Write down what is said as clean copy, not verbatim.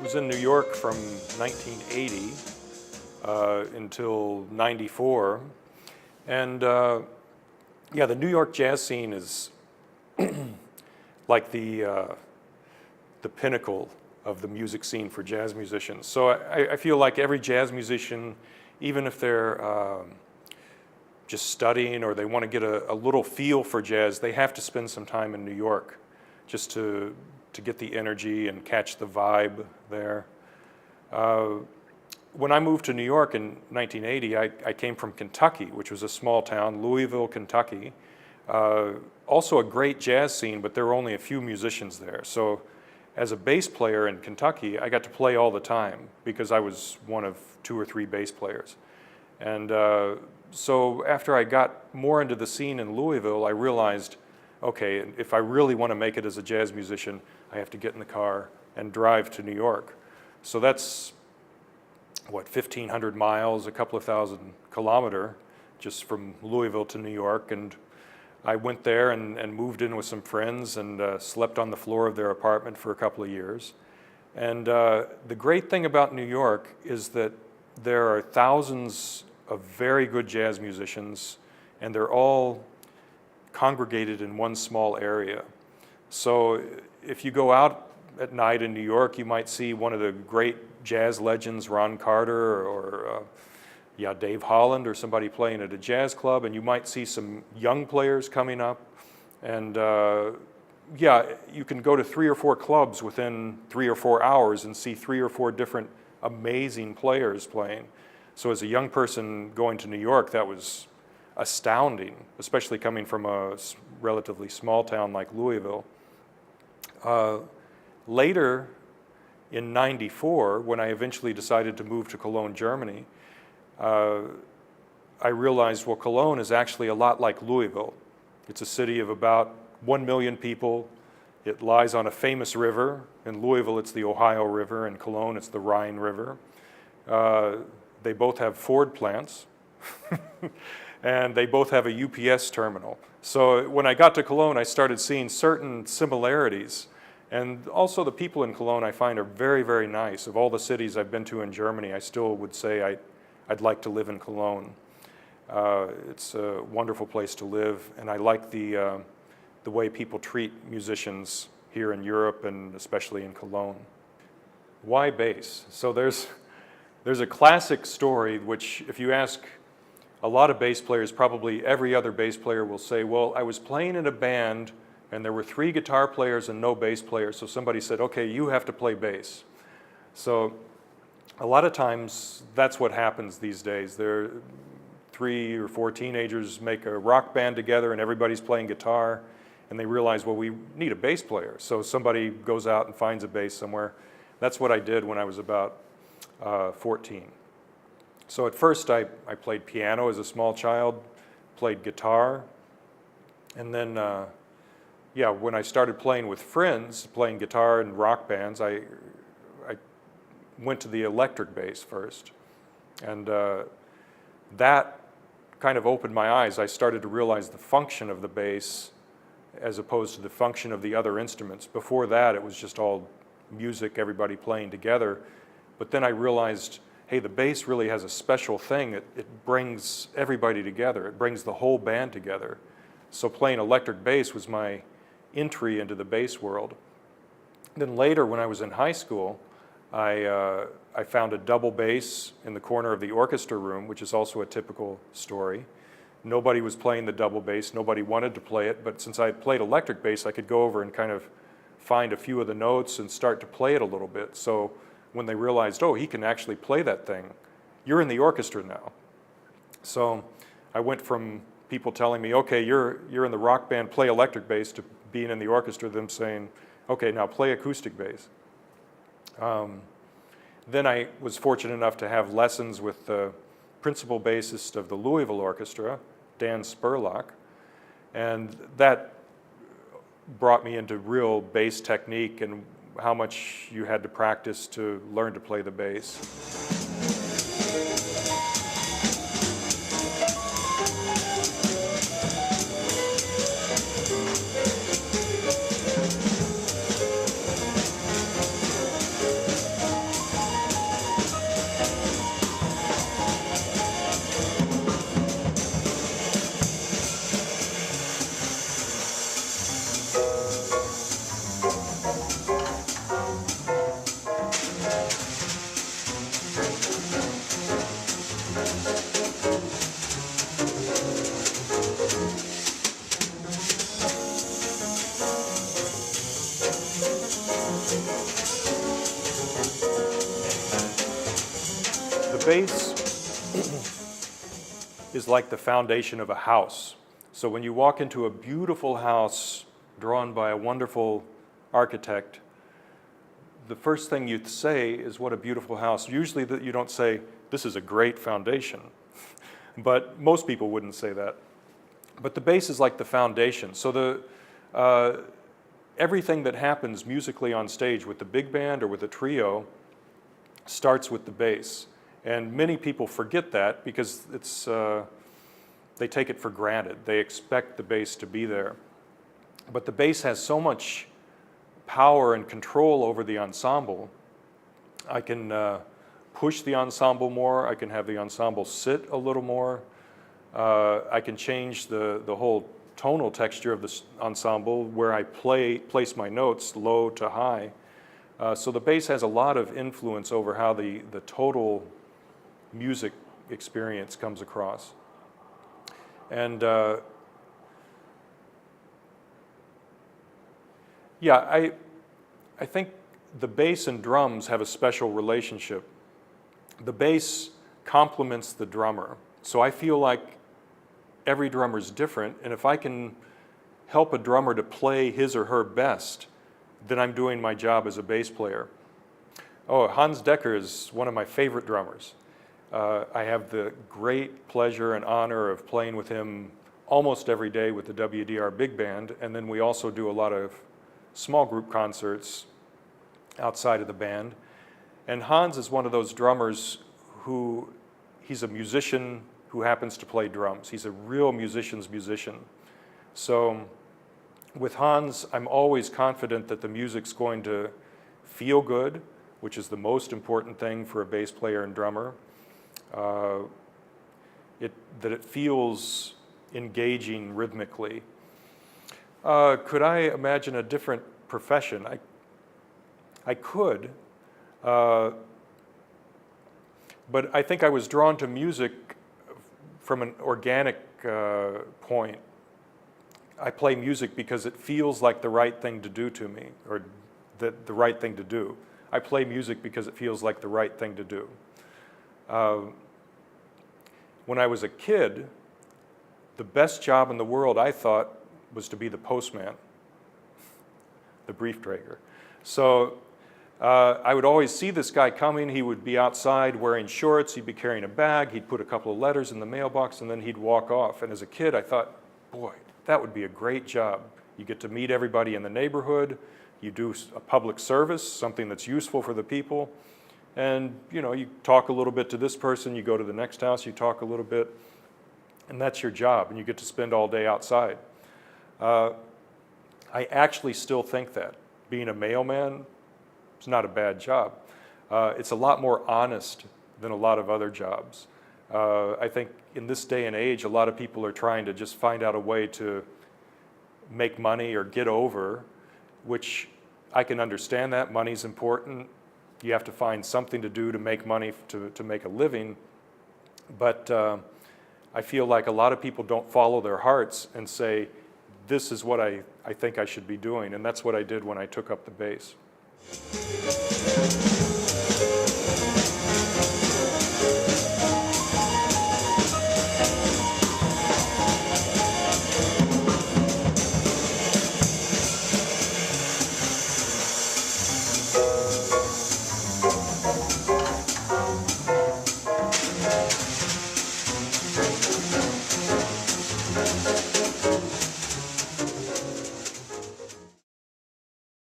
was in New York from 1980 until '94, and yeah, the New York jazz scene is like the pinnacle of the music scene for jazz musicians. So I feel like every jazz musician, even if they're just studying or they want to get a little feel for jazz, they have to spend some time in New York just to get the energy and catch the vibe there. When I moved to New York in 1980, I came from Kentucky, which was a small town, Louisville, Kentucky. Also a great jazz scene, but there were only a few musicians there. So as a bass player in Kentucky, I got to play all the time because I was one of 2 or 3 bass players. And so after I got more into the scene in Louisville, I realized, okay, if I really want to make it as a jazz musician, I have to get in the car and drive to New York. So that's, what, 1,500 miles, a couple of thousand kilometers, just from Louisville to New York. And I went there and moved in with some friends and slept on the floor of their apartment for a couple of years. And the great thing about New York is that there are thousands of very good jazz musicians, and they're all congregated in one small area. So if you go out at night in New York, you might see one of the great jazz legends, Ron Carter or Dave Holland, or somebody playing at a jazz club, and you might see some young players coming up. And yeah, you can go to 3 or 4 clubs within 3 or 4 hours and see 3 or 4 different amazing players playing. So as a young person going to New York, that was astounding, especially coming from a relatively small town like Louisville. Later, in '94, when I eventually decided to move to Cologne, Germany, I realized, well, Cologne is actually a lot like Louisville. It's a city of about 1 million people. It lies on a famous river. In Louisville, it's the Ohio River. In Cologne, it's the Rhine River. They both have Ford plants. And they both have a UPS terminal. So when I got to Cologne, I started seeing certain similarities. And also the people in Cologne I find are very, very nice. Of all the cities I've been to in Germany, I still would say I'd like to live in Cologne. It's a wonderful place to live, and I like the way people treat musicians here in Europe and especially in Cologne. Why bass? So there's a classic story which, if you ask a lot of bass players, probably every other bass player will say, well, I was playing in a band and there were 3 guitar players and no bass players, so somebody said, okay, you have to play bass. So a lot of times that's what happens these days. There 3 or 4 teenagers make a rock band together and everybody's playing guitar, and they realize, well, we need a bass player. So somebody goes out and finds a bass somewhere. That's what I did when I was about 14. So at first I played piano as a small child, played guitar, and then yeah, when I started playing with friends, playing guitar in rock bands, I went to the electric bass first. And that kind of opened my eyes. I started to realize the function of the bass as opposed to the function of the other instruments. Before that, it was just all music, everybody playing together. But then I realized, hey, the bass really has a special thing. It brings everybody together. It brings the whole band together. So playing electric bass was my entry into the bass world. Then later, when I was in high school, I found a double bass in the corner of the orchestra room, which is also a typical story. Nobody was playing the double bass. Nobody wanted to play it, but since I had played electric bass, I could go over and kind of find a few of the notes and start to play it a little bit. So when they realized, oh, he can actually play that thing, you're in the orchestra now. So I went from people telling me, okay, you're in the rock band, play electric bass, to being in the orchestra, them saying, okay, now play acoustic bass. Then I was fortunate enough to have lessons with the principal bassist of the Louisville Orchestra, Dan Spurlock, and that brought me into real bass technique and how much you had to practice to learn to play the bass. bass is like the foundation of a house. So when you walk into a beautiful house drawn by a wonderful architect, the first thing you say is, what a beautiful house. Usually you don't say, this is a great foundation. But most people wouldn't say that. But the bass is like the foundation. So everything that happens musically on stage with the big band or with a trio starts with the bass. And many people forget that because they take it for granted. They expect the bass to be there. But the bass has so much power and control over the ensemble. I can push the ensemble more. I can have the ensemble sit a little more. I can change the whole tonal texture of the ensemble where I place my notes low to high. So the bass has a lot of influence over how the total music experience comes across. And yeah, I think the bass and drums have a special relationship. The bass complements the drummer. So I feel like every drummer is different, and if I can help a drummer to play his or her best, then I'm doing my job as a bass player. Oh, Hans Decker is one of my favorite drummers. I have the great pleasure and honor of playing with him almost every day with the WDR Big Band, and then we also do a lot of small group concerts outside of the band. And Hans is one of those drummers who, he's a musician who happens to play drums. He's a real musician's musician. So with Hans, I'm always confident that the music's going to feel good, which is the most important thing for a bass player and drummer. That it feels engaging rhythmically. Could I imagine a different profession? I could, but I think I was drawn to music from an organic point. I play music because it feels like the right thing to do to me, or the right thing to do. I play music because it feels like the right thing to do. When I was a kid, the best job in the world, I thought, was to be the postman, the briefträger. So I would always see this guy coming. He would be outside wearing shorts. He'd be carrying a bag. He'd put a couple of letters in the mailbox, and then he'd walk off. And as a kid, I thought, boy, that would be a great job. You get to meet everybody in the neighborhood. You do a public service, something that's useful for the people. And you talk a little bit to this person. You go to the next house. You talk a little bit. And that's your job. And you get to spend all day outside. I actually still think that. Being a mailman, it's not a bad job. It's a lot more honest than a lot of other jobs. I think in this day and age, a lot of people are trying to just find out a way to make money or get over, which I can understand that. Money's important. You have to find something to do to make money, to make a living. But I feel like a lot of people don't follow their hearts and say, this is what I think I should be doing. And that's what I did when I took up the bass.